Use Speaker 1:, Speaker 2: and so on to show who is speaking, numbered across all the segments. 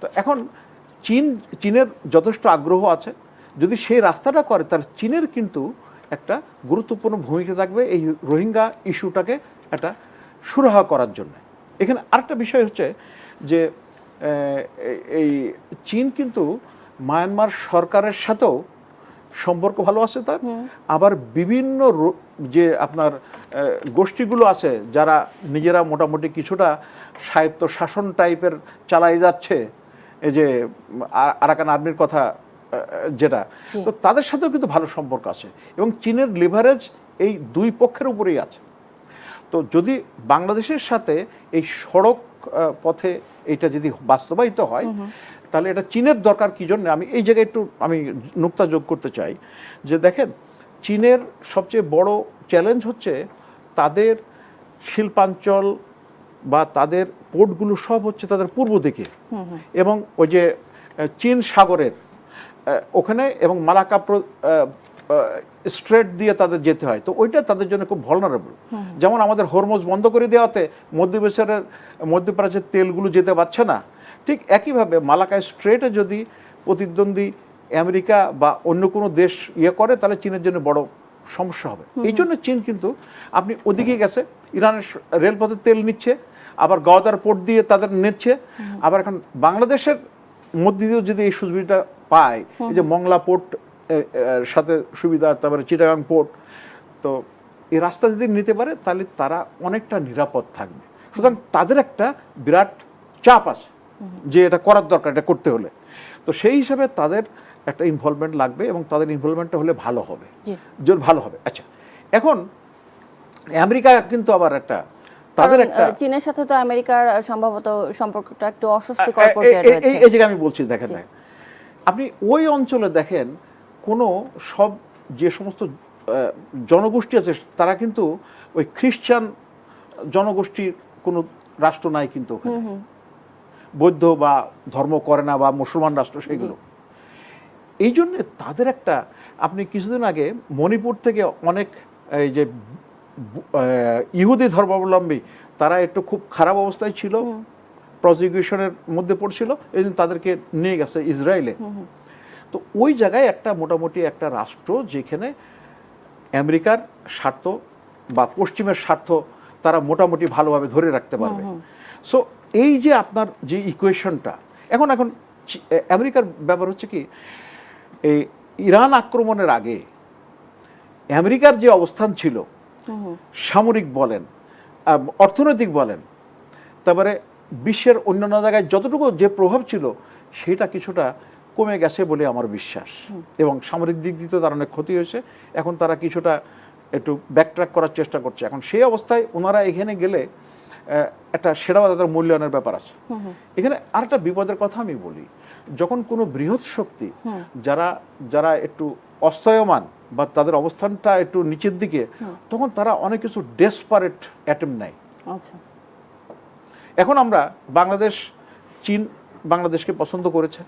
Speaker 1: তো এখন চীনের যথেষ্ট আগ্রহ আছে, যদি সেই রাস্তাটা করে তাহলে চীনের কিন্তু একটা গুরুত্বপূর্ণ ভূমিকা থাকবে এই রোহিঙ্গা ইস্যুটাকে একটা সুরাহা করার জন্য। এখানে আরেকটা বিষয় হচ্ছে যে এই চীন কিন্তু মায়ানমার সরকারের সাথেও সম্পর্ক ভালো আছে তার, আবার বিভিন্ন যে আপনার গোষ্ঠীগুলো আছে যারা নিজেরা মোটামুটি কিছুটা স্বায়ত্ত শাসন টাইপের চালাই যাচ্ছে, এই যে আরাকান আর্মির কথা যেটা, তো তাদের সাথেও কিন্তু ভালো সম্পর্ক আছে এবং চীনের লিভারেজ এই দুই পক্ষের উপরেই আছে। তো যদি বাংলাদেশের সাথে এই সড়ক পথে এটা যদি বাস্তবায়িত হয় তাহলে এটা চীনের দরকার কী জন্য, আমি এই জায়গায় একটু আমি নুক্তা যোগ করতে চাই যে দেখেন চীনের সবচেয়ে বড় চ্যালেঞ্জ হচ্ছে তাদের শিল্পাঞ্চল বা তাদের পোর্টগুলো সব হচ্ছে তাদের পূর্ব দিকে এবং ওই যে চীন সাগরের ওখানে এবং মালাক্কা স্ট্রেট দিয়ে তাদের যেতে হয়, তো ওইটা তাদের জন্য খুব ভলনারেবল। যেমন আমাদের হরমুজ বন্ধ করে দেওয়াতে মধ্যপ্রাচ্যের তেলগুলো যেতে পারছে না, ঠিক একইভাবে মালাক্কা স্ট্রেটে যদি প্রতিদ্বন্দ্বী আমেরিকা বা অন্য কোনো দেশ করে তাহলে চীনের জন্য বড় সমস্যা হবে। এই জন্য চীন কিন্তু আপনি ওদিকে গেছে, ইরানের রেলপথে তেল নিচ্ছে, আবার গওদার পোর্ট দিয়ে তাদের নিচ্ছে, আবার এখন বাংলাদেশের মধ্যে দিয়েও যদি এই সুবিধাটা পায়, এই যে মংলা পোর্ট সাথে সুবিধা, তারপরে চিটাগাং পোর্ট, তো এই রাস্তা যদি নিতে পারে তাহলে তারা অনেকটা নিরাপদ থাকবে। সুতরাং তাদের একটা বিরাট চাপ আছে যে এটা করার দরকার, এটা করতে হলে। তো সেই হিসাবে তাদের একটা ইনভলভমেন্ট লাগবে এবং তাদের ইনভলভমেন্টটা হলে ভালো হবে, ভালো হবে। আচ্ছা, এখন আমেরিকা কিন্তু আবার একটা তাদের একটা
Speaker 2: চীনের সাথে তো আমেরিকার সম্ভবত সম্পর্কটা একটু অস্বস্তিকর পর্যায়ে রয়েছে।
Speaker 1: এই জায়গায় আমি বলছি, দেখেন আপনি ওই অঞ্চলে দেখেন কোনো সব যে সমস্ত জনগোষ্ঠী আছে তারা কিন্তু ওই খ্রিস্টান জনগোষ্ঠীর কোনো রাষ্ট্র নাই কিন্তু ওখানে, বৌদ্ধ বা ধর্ম করে না বা মুসলমান রাষ্ট্র সেগুলো। এই জন্যে তাদের একটা, আপনি কিছুদিন আগে মণিপুর থেকে অনেক এই যে ইহুদি ধর্মাবলম্বী তারা একটু খুব খারাপ অবস্থায় ছিল, প্রসিকিউশনের মধ্যে পড়ছিল, এই জন্য তাদেরকে নিয়ে গেছে ইসরায়েলে। তো ওই জায়গায় একটা মোটামুটি একটা রাষ্ট্র যেখানে আমেরিকার স্বার্থ বা পশ্চিমের স্বার্থ তারা মোটামুটি ভালোভাবে ধরে রাখতে পারবে। সো এই যে আপনার যে ইকুয়েশনটা এখন আমেরিকার ব্যাপার হচ্ছে কি, এই ইরান আক্রমণের আগে আমেরিকার যে অবস্থান ছিল, সামরিক বলেন, অর্থনৈতিক বলেন, তারপরে বিশ্বের অন্যান্য জায়গায় যতটুকু যে প্রভাব ছিল সেটা কিছুটা কমে গেছে বলে আমার বিশ্বাস। এবং সামরিক দিক দিয়ে তার অনেক ক্ষতি হয়েছে, এখন তারা কিছুটা একটু ব্যাকট্র্যাক করার চেষ্টা করছে। এখন সেই অবস্থায় ওনারা এখানে গেলে একটা সেরা তাদের মূল্যায়নের ব্যাপার আছে। এখানে আরেকটা বিপদের কথা আমি বলি, যখন কোনো বৃহৎ শক্তি যারা একটু অস্তয়মান বা তাদের অবস্থানটা একটু নিচের দিকে, তখন তারা অনেক কিছু ডেসপারেট অ্যাটেম্প নেয়। এখন আমরা চীন বাংলাদেশকে পছন্দ করেছে,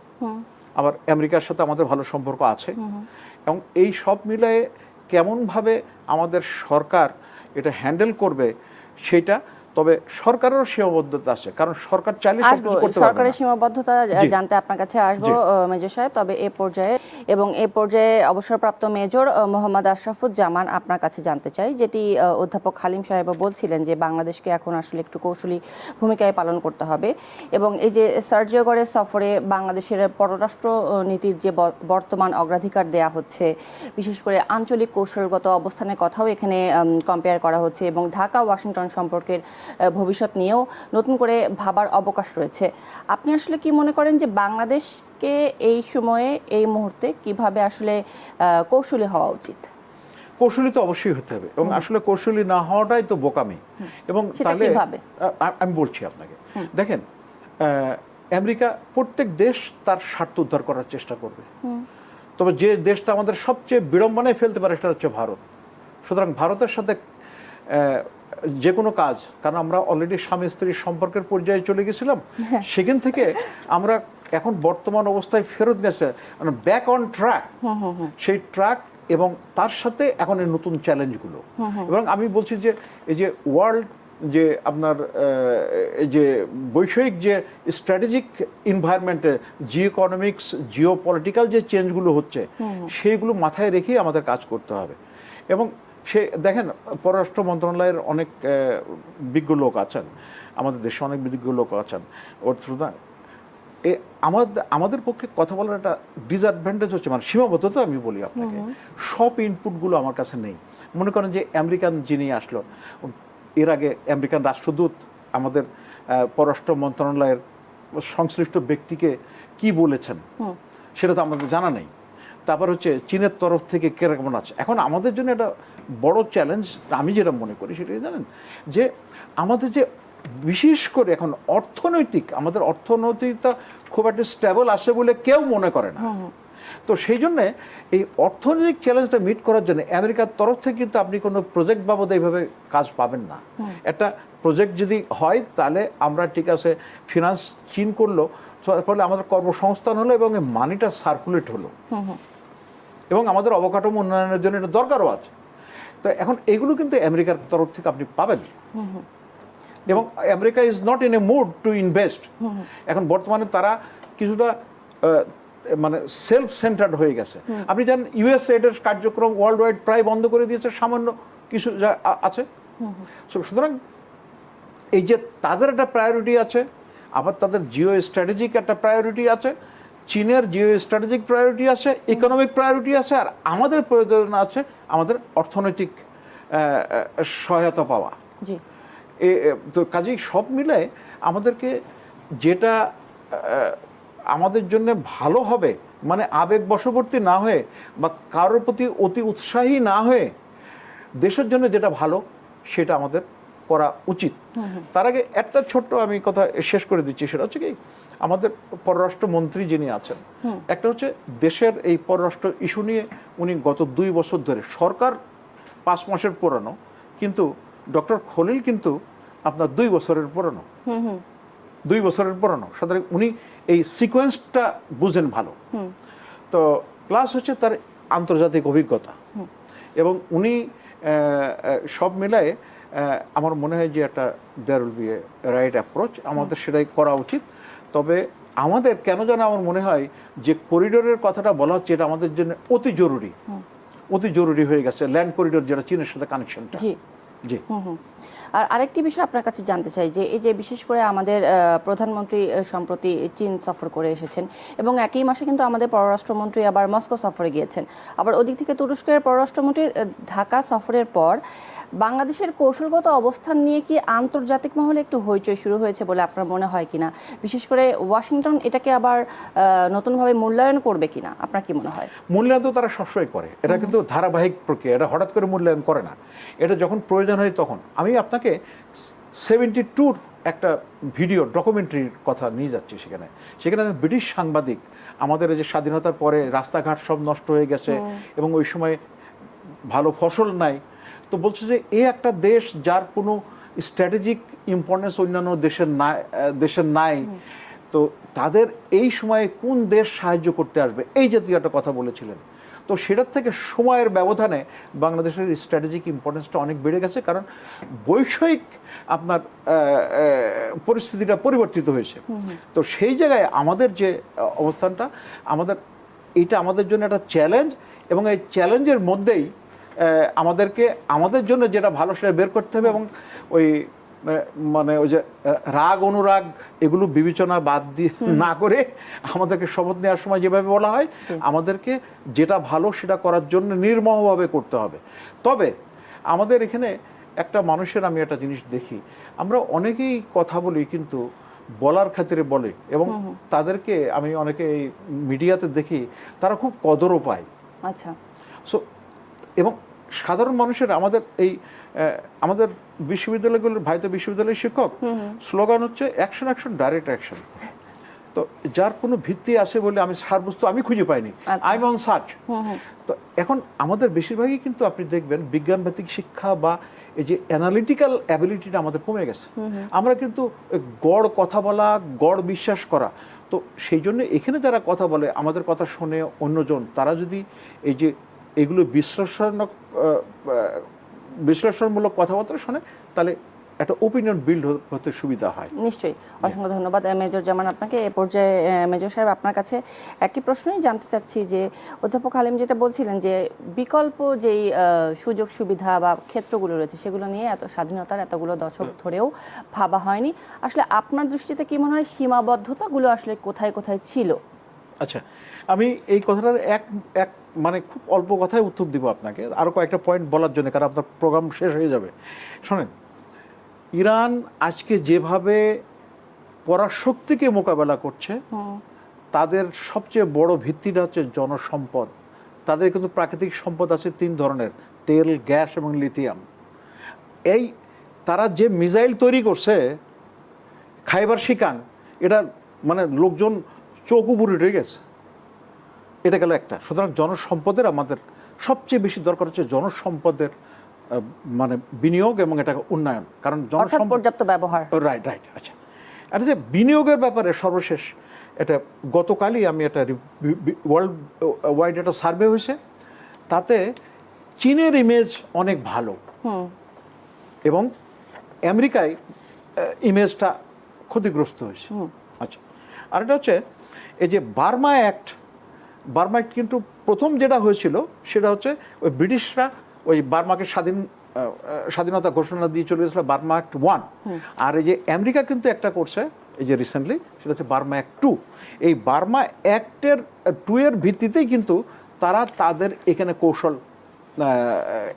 Speaker 1: আবার আমেরিকার সাথে আমাদের ভালো সম্পর্ক আছে, এবং এই সব মিলিয়ে কেমনভাবে আমাদের সরকার এটা হ্যান্ডেল করবে সেটা, তবে সরকারেরও সীমাবদ্ধতা আছে, কারণ সরকার চাইলে সবকিছু করতে পারবে না।
Speaker 2: সরকারের সীমাবদ্ধতা জানতে আপনার কাছে আসবো মেজর সাহেব, তবে এই পর্যায়ে অবসরপ্রাপ্ত মেজর মোহাম্মদ আশরাফুজ্জামান আপনার কাছে জানতে চাই, যেটি অধ্যাপক হালিম সাহেবও বলছিলেন যে বাংলাদেশকে এখন আসলে একটু কৌশলী ভূমিকায় পালন করতে হবে, এবং এই যে সার্জিওগড়ের সফরে বাংলাদেশের পররাষ্ট্র নীতির যে বর্তমান অগ্রাধিকার দেয়া হচ্ছে, বিশেষ করে আঞ্চলিক কৌশলগত অবস্থানের কথাও এখানে কম্পেয়ার করা হচ্ছে, এবং ঢাকা ওয়াশিংটন সম্পর্কের ভবিষ্যৎ নিয়েও নতুন করে ভাবার অবকাশ রয়েছে। আপনি আসলে কি মনে করেন যে বাংলাদেশকে এই সময়ে এই মুহূর্তে কিভাবে আসলে কৌশলী হওয়া উচিত?
Speaker 1: কৌশলী তো অবশ্যই হতে হবে, এবং আসলে কৌশলী না হওয়াটাই তো বোকামি। এবং তাহলে আমি বলছি আপনাকে, দেখেন আমেরিকা, প্রত্যেক দেশ তার স্বার্থ উদ্ধার করার চেষ্টা করবে, তবে যে দেশটা আমাদের সবচেয়ে বিড়ম্বনায় ফেলতে পারে সেটা হচ্ছে ভারত। সুতরাং ভারতের সাথে যে কোনো কাজ, কারণ আমরা অলরেডি স্বামী স্ত্রীর সম্পর্কের পর্যায়ে চলে গেছিলাম, সেখান থেকে আমরা এখন বর্তমান অবস্থায় ফেরত গেছে, ব্যাক অন ট্র্যাক, সেই ট্র্যাক, এবং তার সাথে এখন এই নতুন চ্যালেঞ্জগুলো। এবং আমি বলছি যে এই যে ওয়ার্ল্ড যে আপনার এই যে বৈষয়িক যে স্ট্র্যাটেজিক এনভায়রনমেন্টে জিও ইকোনমিক্স জিও পলিটিক্যাল যে চেঞ্জগুলো হচ্ছে সেইগুলো মাথায় রেখেই আমাদের কাজ করতে হবে। এবং সে দেখেন পররাষ্ট্র মন্ত্রণালয়ের অনেক বিজ্ঞ লোক আছেন, আমাদের দেশে অনেক বিজ্ঞ লোক আছেন। ওর আমাদের পক্ষে কথা বলার একটা ডিসঅ্যাডভান্টেজ হচ্ছে, মানে সীমাবদ্ধতা আমি বলি আপনাকে, সব ইনপুটগুলো আমার কাছে নেই। মনে করেন যে আমেরিকান যিনি আসলো, এর আগে আমেরিকান রাষ্ট্রদূত আমাদের পররাষ্ট্র মন্ত্রণালয়ের সংশ্লিষ্ট ব্যক্তিকে কি বলেছেন সেটা তো আমাদের জানা নেই। তারপর হচ্ছে চীনের তরফ থেকে কেমন আছে। এখন আমাদের জন্য একটা বড় চ্যালেঞ্জ আমি যেটা মনে করি সেটাই জানেন, যে আমাদের যে বিশেষ করে এখন আমাদের অর্থনৈতিকতা খুব একটা স্টেবল আসে বলে কেউ মনে করে না। তো সেই জন্যে এই অর্থনৈতিক চ্যালেঞ্জটা মিট করার জন্য আমেরিকার তরফ থেকে কিন্তু আপনি কোনো প্রজেক্ট বাবদ এইভাবে কাজ পাবেন না। একটা প্রজেক্ট যদি হয় তাহলে আমরা ঠিক আছে ফিনান্স চীন করলো, ফলে আমাদের কর্মসংস্থান হলো এবং মানিটা সার্কুলেট হলো, এবং আমাদের অবকাঠামো উন্নয়নের জন্য এটা দরকারও আছে। তো এখন এগুলো কিন্তু আমেরিকার তরফ থেকে আপনি পাবেন, এবং America is not in a mood to invest. এখন বর্তমানে তারা কিছুটা মানে সেলফ সেন্টার্ড হয়ে গেছে। আপনি জানেন ইউএসএইডের কার্যক্রম ওয়ার্ল্ড ওয়াইড প্রায় বন্ধ করে দিয়েছে, সামান্য কিছু যা আছে। সুতরাং এই যে তাদের একটা প্রায়োরিটি আছে, আবার তাদের জিও স্ট্র্যাটেজিক একটা প্রায়োরিটি আছে, চীনের জিও স্ট্র্যাটেজিক প্রায়োরিটি আছে, ইকোনমিক প্রায়োরিটি আছে, আর আমাদের প্রয়োজন আছে আমাদের অর্থনৈতিক সহায়তা পাওয়া। তো কাজেই সব মিলে আমাদেরকে যেটা আমাদের জন্য ভালো হবে, মানে আবেগ বশবর্তী না হয়ে বা কারোর প্রতি অতি উৎসাহী না হয়ে দেশের জন্য যেটা ভালো সেটা আমাদের করা উচিত। তার আগে একটা ছোট্ট আমি কথা শেষ করে দিচ্ছি, সেটা হচ্ছে কি, আমাদের পররাষ্ট্রমন্ত্রী যিনি আছেন, একটা হচ্ছে দেশের এই পররাষ্ট্র ইস্যু নিয়ে উনি গত 2 বছর ধরে, সরকার 5 মাসের পুরানো, কিন্তু ডক্টর খলিল কিন্তু আপনার 2 বছরের পুরানো, 2 বছরের পুরানো। সুতরাং উনি এই সিকোয়েন্সটা বুঝেন ভালো। তো প্লাস হচ্ছে তার আন্তর্জাতিক অভিজ্ঞতা, এবং উনি সব মিলায়ে আমার মনে হয় যে একটা there will be a right approach, আমাদের সেটাই করা উচিত। তবে আমাদের কেন যেন আমার মনে হয় যে করিডোরের কথাটা বলা হচ্ছে, এটা আমাদের জন্য অতি জরুরি হয়ে গেছে, ল্যান্ড করিডোর যেটা চীনের সাথে কানেকশনটা। জি।
Speaker 2: আর আরেকটি বিষয় আপনার কাছে জানতে চাই, যে এই যে বিশেষ করে আমাদের প্রধানমন্ত্রী সম্প্রতি চীন সফর করে এসেছেন, এবং একই মাসে কিন্তু আমাদের পররাষ্ট্রমন্ত্রী আবার মস্কো সফরে গিয়েছেন। আবার ওদিক থেকে তুরস্কের পররাষ্ট্রমন্ত্রী ঢাকা সফরের পর বাংলাদেশের কৌশলগত অবস্থান নিয়ে কি আন্তর্জাতিক মহলে একটু হইচই শুরু হয়েছে বলে আপনার মনে হয় কিনা? বিশেষ করে ওয়াশিংটন এটাকে আবার নতুনভাবে মূল্যায়ন করবে কিনা, আপনার কি মনে হয়?
Speaker 1: মূল্যায়ন তো তারা সবসময় করে, এটা কিন্তু ধারাবাহিক প্রক্রিয়া, এটা হঠাৎ করে মূল্যায়ন করে না, এটা যখন প্রয়োজন হয় তখন। আমি আপনাকে 72 একটা ভিডিও ডকুমেন্টারির কথা নিয়ে যাচ্ছি। সেখানে ব্রিটিশ সাংবাদিক, আমাদের এই যে স্বাধীনতার পরে রাস্তাঘাট সব নষ্ট হয়ে গেছে এবং ওই সময় ভালো ফসল নাই, তো বলছে যে এই একটা দেশ যার কোনো স্ট্র্যাটেজিক ইম্পর্টেন্স অন্যান্য দেশের নাই, তো তাদের এই সময়ে কোন দেশ সাহায্য করতে আসবে, এই জাতীয় একটা কথা বলেছিলেন। তো সেটার থেকে সময়ের ব্যবধানে বাংলাদেশের স্ট্র্যাটেজিক ইম্পর্টেন্সটা অনেক বেড়ে গেছে, কারণ বৈষয়িক আপনার পরিস্থিতিটা পরিবর্তিত হয়েছে। তো সেই জায়গায় আমাদের যে অবস্থানটা, এটা আমাদের জন্য একটা চ্যালেঞ্জ, এবং এই চ্যালেঞ্জের মধ্যেই আমাদেরকে আমাদের জন্য যেটা ভালো সেটা বের করতে হবে, এবং ওই মানে ওই যে রাগ অনুরাগ এগুলো বিবেচনা বাদ দিয়ে না করে আমাদেরকে শপথ নেওয়ার সময় যেভাবে বলা হয়, আমাদেরকে যেটা ভালো সেটা করার জন্য নির্মমভাবে করতে হবে। তবে আমাদের এখানে একটা মানুষের আমি একটা জিনিস দেখি, আমরা অনেকেই কথা বলি কিন্তু বলার খাতিরে বলে, এবং তাদেরকে আমি অনেকে মিডিয়াতে দেখি তারা খুব কদরও পায়।
Speaker 2: আচ্ছা।
Speaker 1: সো এবং সাধারণ মানুষের আমাদের বিশ্ববিদ্যালয়গুলোর, ভারতীয় বিশ্ববিদ্যালয়ের শিক্ষক স্লোগান হচ্ছে অ্যাকশন অ্যাকশন ডাইরেক্ট অ্যাকশন। তো যার কোনো ভিত্তি আছে বলে আমি সারবস্তু আমি খুঁজে পাইনি, আই এম অন সার্চ। তো এখন আমাদের বেশিরভাগই কিন্তু আপনি দেখবেন বিজ্ঞানভিত্তিক শিক্ষা বা এই যে অ্যানালিটিক্যাল অ্যাবিলিটিটা আমাদের কমে গেছে। আমরা কিন্তু গড় কথা বলা, গড় বিশ্বাস করা, তো সেই জন্য এখানে যারা কথা বলে, আমাদের কথা শুনে অন্যজন, তারা যদি এই যে এগুলো বিশ্লেষণমূলক কথাবার্তা শোনে, তাহলে একটা ওপিনিয়ন বিল্ড হতে সুবিধা হয়।
Speaker 2: নিশ্চয়ই, অসংখ্য ধন্যবাদ মেজর জামান আপনাকে। এ পর্যায়ে মেজর সাহেব আপনার কাছে একই প্রশ্নই জানতে চাচ্ছি যে অধ্যাপক হালিম যেটা বলছিলেন যে বিকল্প যেই সুযোগ সুবিধা বা ক্ষেত্রগুলো রয়েছে সেগুলো নিয়ে এত স্বাধীনতার এতগুলো দশক ধরেও ভাবা হয়নি। আসলে আপনার দৃষ্টিতে কি মনে হয় সীমাবদ্ধতাগুলো আসলে কোথায় কোথায় ছিল?
Speaker 1: আচ্ছা, আমি এই কথাটার এক মানে খুব অল্প কথায় উত্তর দিব আপনাকে, আরও কয়েকটা পয়েন্ট বলার জন্য, কারণ আপনার প্রোগ্রাম শেষ হয়ে যাবে। শোনেন, ইরান আজকে যেভাবে পরাশক্তিকে মোকাবেলা করছে, তাদের সবচেয়ে বড় ভিত্তিটা হচ্ছে জনসম্পদ। তাদের কিন্তু প্রাকৃতিক সম্পদ আছে 3 ধরনের: তেল, গ্যাস এবং লিথিয়াম। এই তারা যে মিসাইল তৈরি করছে খাইবার শিকান, এটা মানে লোকজন চোখ উপরে উঠে গেছে। এটা গেল একটা। সুতরাং জনসম্পদের আমাদের সবচেয়ে বেশি দরকার হচ্ছে জনসম্পদের মানে বিনিয়োগ এবং এটা উন্নয়ন, কারণ
Speaker 2: অর্থাৎ পর্যাপ্ত ব্যবহার।
Speaker 1: Right right. আচ্ছা, এটা যে বিনিয়োগের ব্যাপারে সর্বশেষ, এটা গতকালই আমি একটা ওয়ার্ল্ড ওয়াইড একটা সার্ভে হয়েছে, তাতে চীনের ইমেজ অনেক ভালো এবং আমেরিকায় ইমেজটা ক্ষতিগ্রস্ত হয়েছে। আচ্ছা, আরেকটা হচ্ছে এই যে বার্মা অ্যাক্ট কিন্তু প্রথম যেটা হয়েছিল সেটা হচ্ছে ওই ব্রিটিশরা ওই বার্মাকে স্বাধীনতা ঘোষণা দিয়ে চলে গেছিল, বার্মা অ্যাক্ট 1। আর এই যে আমেরিকা কিন্তু একটা করছে এই যে রিসেন্টলি, সেটা হচ্ছে বার্মা অ্যাক্ট 2। এই বার্মা অ্যাক্টের 2 এর ভিত্তিতেই কিন্তু তারা তাদের এখানে কৌশল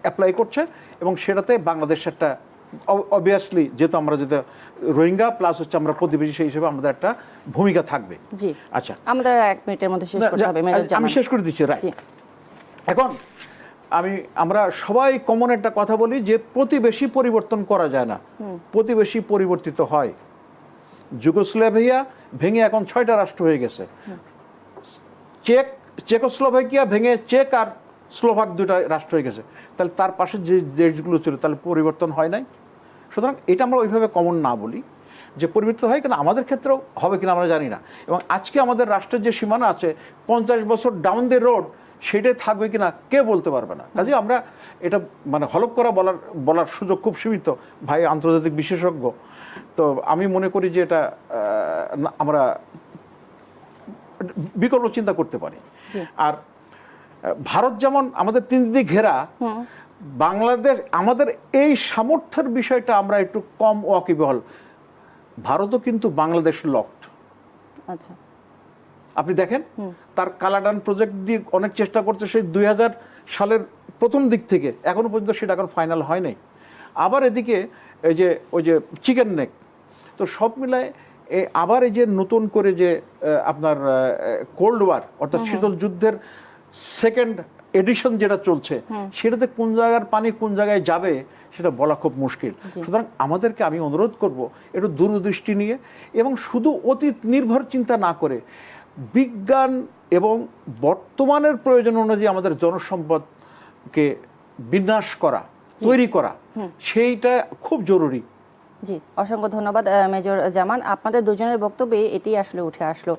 Speaker 1: অ্যাপ্লাই করছে এবং সেটাতে বাংলাদেশ একটা অবভিয়াসলি, যেহেতু আমরা যেটা রোহিঙ্গা প্লাস হচ্ছে আমরা প্রতিবেশী, সেই হিসেবে আমাদের একটা ভূমিকা থাকবে।
Speaker 2: জি,
Speaker 1: আচ্ছা,
Speaker 2: আমাদের 1 মিনিটের মধ্যে শেষ করতে হবে।
Speaker 1: আমি শেষ করে দিচ্ছি। রাইট, এখন আমরা সবাই কমন একটা কথা বলি যে প্রতিবেশী পরিবর্তন করা যায় না, প্রতিবেশী পরিবর্তিত হয়। যুগোস্লাভিয়া ভেঙে এখন 6টা রাষ্ট্র হয়ে গেছে। চেকোস্লোভাকিয়া ভেঙে চেক আর স্লোভাক 2টা রাষ্ট্র হয়ে গেছে। তাহলে তার পাশে যে দেশগুলো ছিল তাহলে পরিবর্তন হয় নাই? সুতরাং এটা আমরা ওইভাবে কমন না বলি যে পরিবর্তিত হয়, কিন্তু আমাদের ক্ষেত্রেও হবে কিনা আমরা জানি না। এবং আজকে আমাদের রাষ্ট্রের যে সীমানা আছে 50 বছর ডাউন দ্য রোড, সেটাই থাকবে কিনা কে বলতে পারবে না। কাজে আমরা এটা মানে হলফ করা বলার সুযোগ খুব সীমিত। ভাই আন্তর্জাতিক বিশেষজ্ঞ, তো আমি মনে করি যে এটা আমরা বিকল্প চিন্তা করতে পারি। আর ভারত যেমন আমাদের 3 দিকে ঘেরা, বাংলাদেশ আমাদের এই সামর্থ্যের বিষয়টা আমরা একটু কম ওয়াকিবহল। ভারতও কিন্তু বাংলাদেশ লকড।
Speaker 2: আচ্ছা,
Speaker 1: আপনি দেখেন তার কালাডান প্রজেক্ট দিয়ে অনেক চেষ্টা করছে সেই 2000 সালের প্রথম দিক থেকে, এখনো পর্যন্ত সেটা এখন ফাইনাল হয় নাই। আবার এদিকে এই যে ওই যে চিকেন নেক, তো সব মিলায় আবার এই যে নতুন করে যে আপনার কোল্ড ওয়ার অর্থাৎ শীতল যুদ্ধের 2nd এডিশন যেটা চলছে, সেটাতে কোন জায়গার পানি কোন জায়গায় যাবে সেটা বলা খুব মুশকিল। সুতরাং আমাদেরকে আমি অনুরোধ করব একটু দূরদৃষ্টি নিয়ে এবং শুধু অতীত নির্ভর চিন্তা না করে বিজ্ঞান এবং বর্তমানের প্রয়োজন অনুযায়ী আমাদের জনসম্পদকে বিন্যাস করা, তৈরি করা, সেইটা খুব জরুরি।
Speaker 2: জি, অসংখ্য ধন্যবাদ মেজর জামান। আপনাদের দুজনের বক্তব্যে এটি আসলে উঠে আসলো।